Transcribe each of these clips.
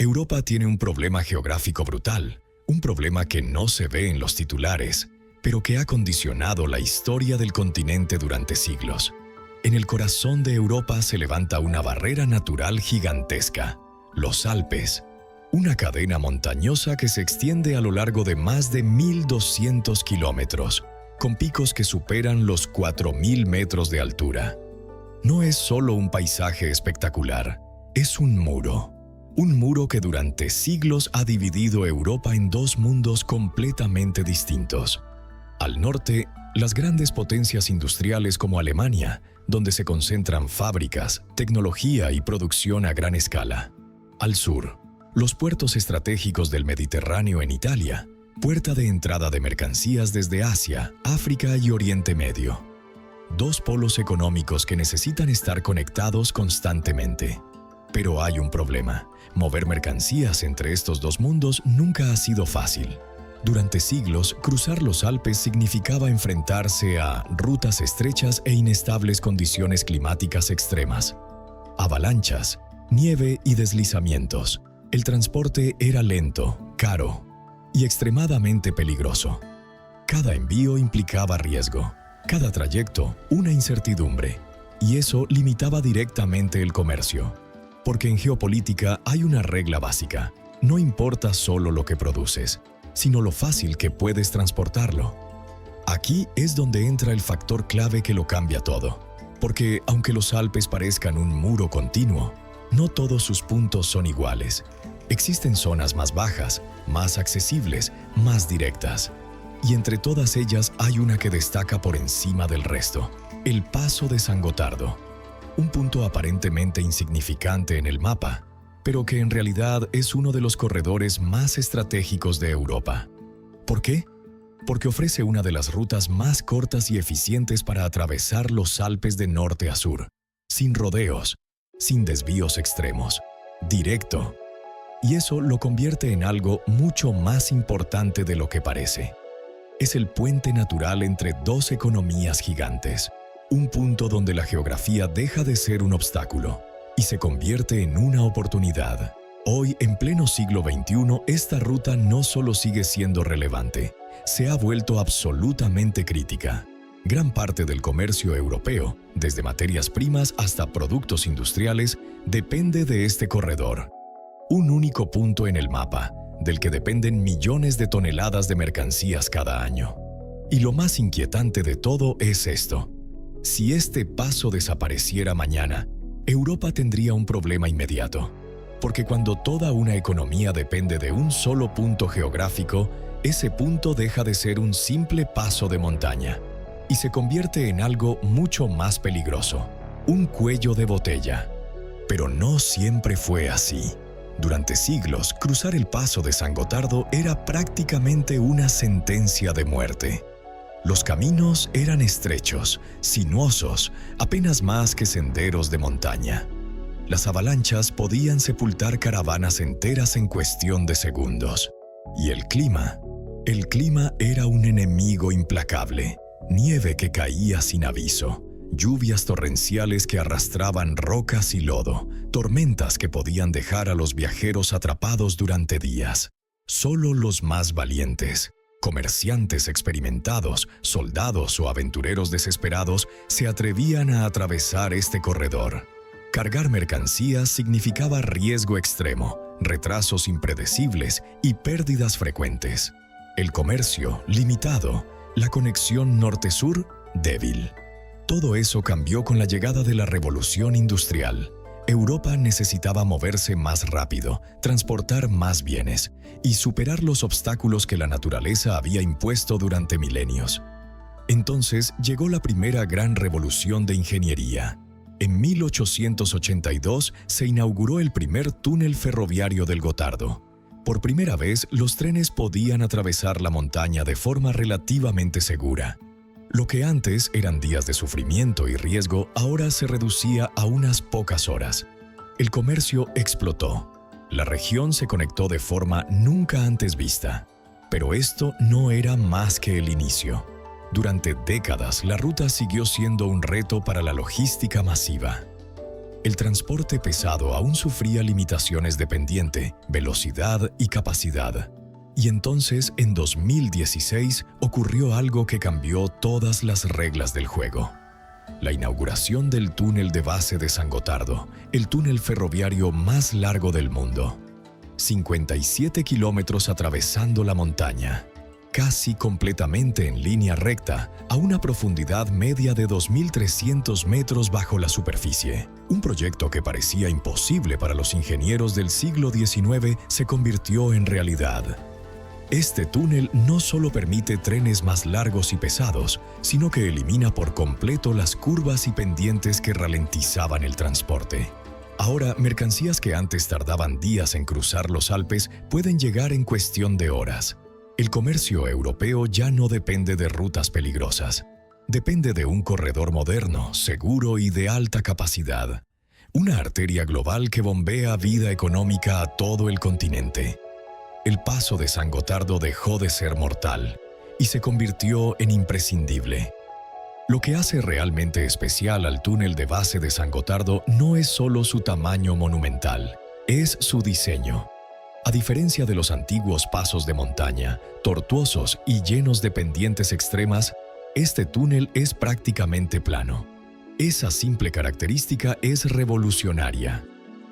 Europa tiene un problema geográfico brutal, un problema que no se ve en los titulares, pero que ha condicionado la historia del continente durante siglos. En el corazón de Europa se levanta una barrera natural gigantesca, los Alpes, una cadena montañosa que se extiende a lo largo de más de 1.200 kilómetros, con picos que superan los 4.000 metros de altura. No es solo un paisaje espectacular, es un muro que durante siglos ha dividido Europa en dos mundos completamente distintos. Al norte, las grandes potencias industriales como Alemania, donde se concentran fábricas, tecnología y producción a gran escala. Al sur, los puertos estratégicos del Mediterráneo en Italia, puerta de entrada de mercancías desde Asia, África y Oriente Medio. Dos polos económicos que necesitan estar conectados constantemente. Pero hay un problema. Mover mercancías entre estos dos mundos nunca ha sido fácil. Durante siglos, cruzar los Alpes significaba enfrentarse a rutas estrechas e inestables condiciones climáticas extremas. Avalanchas, nieve y deslizamientos. El transporte era lento, caro y extremadamente peligroso. Cada envío implicaba riesgo, cada trayecto una incertidumbre, y eso limitaba directamente el comercio. Porque en geopolítica hay una regla básica: no importa solo lo que produces, sino lo fácil que puedes transportarlo. Aquí es donde entra el factor clave que lo cambia todo, porque aunque los Alpes parezcan un muro continuo, no todos sus puntos son iguales. Existen zonas más bajas, más accesibles, más directas. Y entre todas ellas hay una que destaca por encima del resto: el Paso de San Gotardo. Un punto aparentemente insignificante en el mapa, pero que en realidad es uno de los corredores más estratégicos de Europa. ¿Por qué? Porque ofrece una de las rutas más cortas y eficientes para atravesar los Alpes de norte a sur, sin rodeos, sin desvíos extremos, directo. Y eso lo convierte en algo mucho más importante de lo que parece. Es el puente natural entre dos economías gigantes, un punto donde la geografía deja de ser un obstáculo y se convierte en una oportunidad. Hoy, en pleno siglo XXI, esta ruta no solo sigue siendo relevante, se ha vuelto absolutamente crítica. Gran parte del comercio europeo, desde materias primas hasta productos industriales, depende de este corredor. Un único punto en el mapa, del que dependen millones de toneladas de mercancías cada año. Y lo más inquietante de todo es esto: si este paso desapareciera mañana, Europa tendría un problema inmediato. Porque cuando toda una economía depende de un solo punto geográfico, ese punto deja de ser un simple paso de montaña y se convierte en algo mucho más peligroso: un cuello de botella. Pero no siempre fue así. Durante siglos, cruzar el Paso de San Gotardo era prácticamente una sentencia de muerte. Los caminos eran estrechos, sinuosos, apenas más que senderos de montaña. Las avalanchas podían sepultar caravanas enteras en cuestión de segundos. Y el clima era un enemigo implacable. Nieve que caía sin aviso, lluvias torrenciales que arrastraban rocas y lodo, tormentas que podían dejar a los viajeros atrapados durante días. Solo los más valientes, comerciantes experimentados, soldados o aventureros desesperados, se atrevían a atravesar este corredor. Cargar mercancías significaba riesgo extremo, retrasos impredecibles y pérdidas frecuentes. El comercio limitado, la conexión norte-sur débil. Todo eso cambió con la llegada de la Revolución Industrial. Europa necesitaba moverse más rápido, transportar más bienes y superar los obstáculos que la naturaleza había impuesto durante milenios. Entonces llegó la primera gran revolución de ingeniería. En 1882 se inauguró el primer túnel ferroviario del Gotardo. Por primera vez, los trenes podían atravesar la montaña de forma relativamente segura. Lo que antes eran días de sufrimiento y riesgo, ahora se reducía a unas pocas horas. El comercio explotó. La región se conectó de forma nunca antes vista. Pero esto no era más que el inicio. Durante décadas, la ruta siguió siendo un reto para la logística masiva. el transporte pesado aún sufría limitaciones de pendiente, velocidad y capacidad. Y entonces, en 2016, ocurrió algo que cambió todas las reglas del juego. La inauguración del túnel de base de San Gotardo, el túnel ferroviario más largo del mundo. 57 kilómetros atravesando la montaña, casi completamente en línea recta, a una profundidad media de 2.300 metros bajo la superficie. Un proyecto que parecía imposible para los ingenieros del siglo XIX se convirtió en realidad. Este túnel no solo permite trenes más largos y pesados, sino que elimina por completo las curvas y pendientes que ralentizaban el transporte. Ahora, mercancías que antes tardaban días en cruzar los Alpes pueden llegar en cuestión de horas. El comercio europeo ya no depende de rutas peligrosas. Depende de un corredor moderno, seguro y de alta capacidad. Una arteria global que bombea vida económica a todo el continente. El paso de San Gotardo dejó de ser mortal y se convirtió en imprescindible. Lo que hace realmente especial al túnel de base de San Gotardo no es solo su tamaño monumental, es su diseño. A diferencia de los antiguos pasos de montaña, tortuosos y llenos de pendientes extremas, este túnel es prácticamente plano. Esa simple característica es revolucionaria.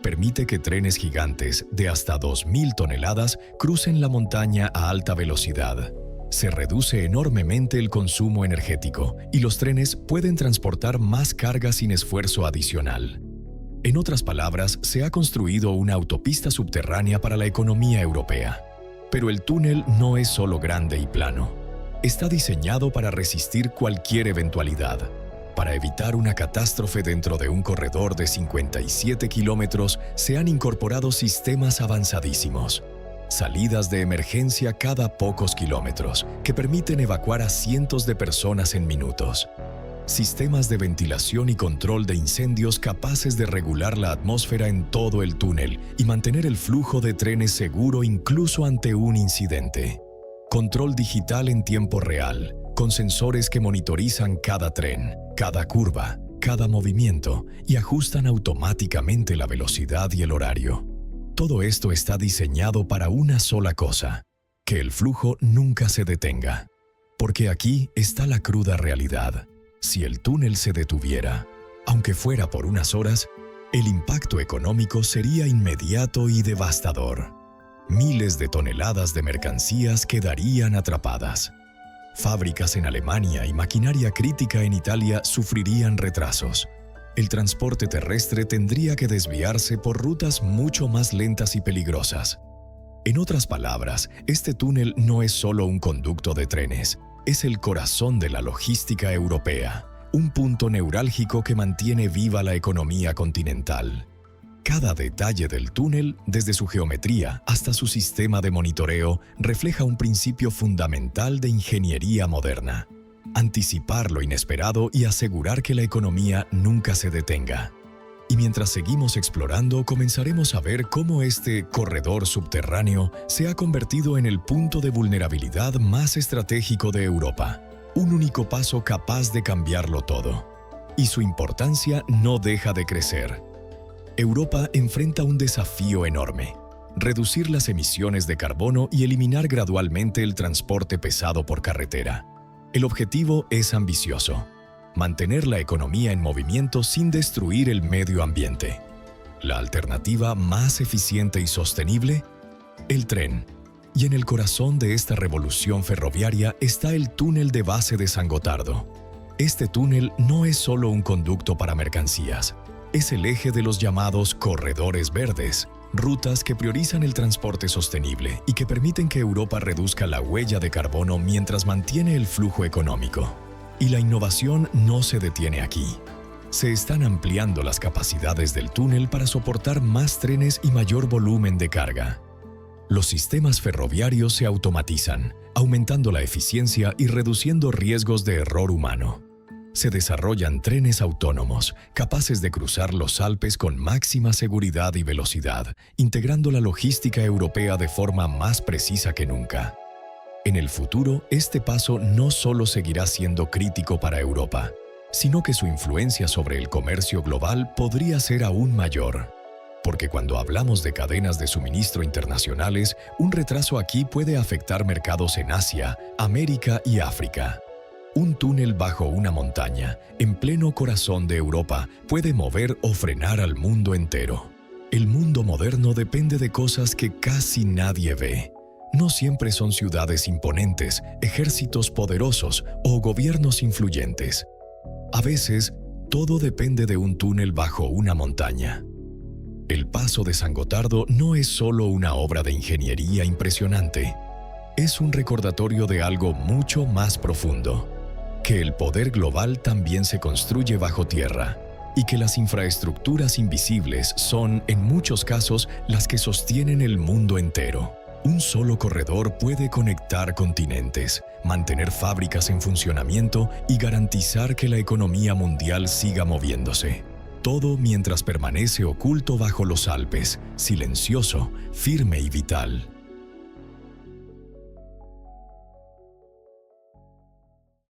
Permite que trenes gigantes de hasta 2.000 toneladas crucen la montaña a alta velocidad. Se reduce enormemente el consumo energético y los trenes pueden transportar más carga sin esfuerzo adicional. En otras palabras, se ha construido una autopista subterránea para la economía europea. Pero el túnel no es solo grande y plano. Está diseñado para resistir cualquier eventualidad. Para evitar una catástrofe dentro de un corredor de 57 kilómetros, se han incorporado sistemas avanzadísimos. Salidas de emergencia cada pocos kilómetros, que permiten evacuar a cientos de personas en minutos. Sistemas de ventilación y control de incendios capaces de regular la atmósfera en todo el túnel y mantener el flujo de trenes seguro incluso ante un incidente. Control digital en tiempo real, con sensores que monitorizan cada tren, cada curva, cada movimiento y ajustan automáticamente la velocidad y el horario. Todo esto está diseñado para una sola cosa: que el flujo nunca se detenga. Porque aquí está la cruda realidad. Si el túnel se detuviera, aunque fuera por unas horas, el impacto económico sería inmediato y devastador. Miles de toneladas de mercancías quedarían atrapadas. Fábricas en Alemania y maquinaria crítica en Italia sufrirían retrasos. El transporte terrestre tendría que desviarse por rutas mucho más lentas y peligrosas. En otras palabras, este túnel no es solo un conducto de trenes, es el corazón de la logística europea, un punto neurálgico que mantiene viva la economía continental. Cada detalle del túnel, desde su geometría hasta su sistema de monitoreo, refleja un principio fundamental de ingeniería moderna: anticipar lo inesperado y asegurar que la economía nunca se detenga. Y mientras seguimos explorando, comenzaremos a ver cómo este corredor subterráneo se ha convertido en el punto de vulnerabilidad más estratégico de Europa, un único paso capaz de cambiarlo todo. Y su importancia no deja de crecer. Europa enfrenta un desafío enorme: reducir las emisiones de carbono y eliminar gradualmente el transporte pesado por carretera. El objetivo es ambicioso: mantener la economía en movimiento sin destruir el medio ambiente. La alternativa más eficiente y sostenible: el tren. Y en el corazón de esta revolución ferroviaria está el túnel de base de San Gotardo. Este túnel no es solo un conducto para mercancías, es el eje de los llamados corredores verdes, rutas que priorizan el transporte sostenible y que permiten que Europa reduzca la huella de carbono mientras mantiene el flujo económico. Y la innovación no se detiene aquí. Se están ampliando las capacidades del túnel para soportar más trenes y mayor volumen de carga. Los sistemas ferroviarios se automatizan, aumentando la eficiencia y reduciendo riesgos de error humano. Se desarrollan trenes autónomos, capaces de cruzar los Alpes con máxima seguridad y velocidad, integrando la logística europea de forma más precisa que nunca. En el futuro, este paso no solo seguirá siendo crítico para Europa, sino que su influencia sobre el comercio global podría ser aún mayor. Porque cuando hablamos de cadenas de suministro internacionales, un retraso aquí puede afectar mercados en Asia, América y África. Un túnel bajo una montaña, en pleno corazón de Europa, puede mover o frenar al mundo entero. El mundo moderno depende de cosas que casi nadie ve. No siempre son ciudades imponentes, ejércitos poderosos o gobiernos influyentes. A veces, todo depende de un túnel bajo una montaña. El Paso de San Gotardo no es solo una obra de ingeniería impresionante. Es un recordatorio de algo mucho más profundo, que el poder global también se construye bajo tierra y que las infraestructuras invisibles son, en muchos casos, las que sostienen el mundo entero. Un solo corredor puede conectar continentes, mantener fábricas en funcionamiento y garantizar que la economía mundial siga moviéndose. Todo mientras permanece oculto bajo los Alpes, silencioso, firme y vital.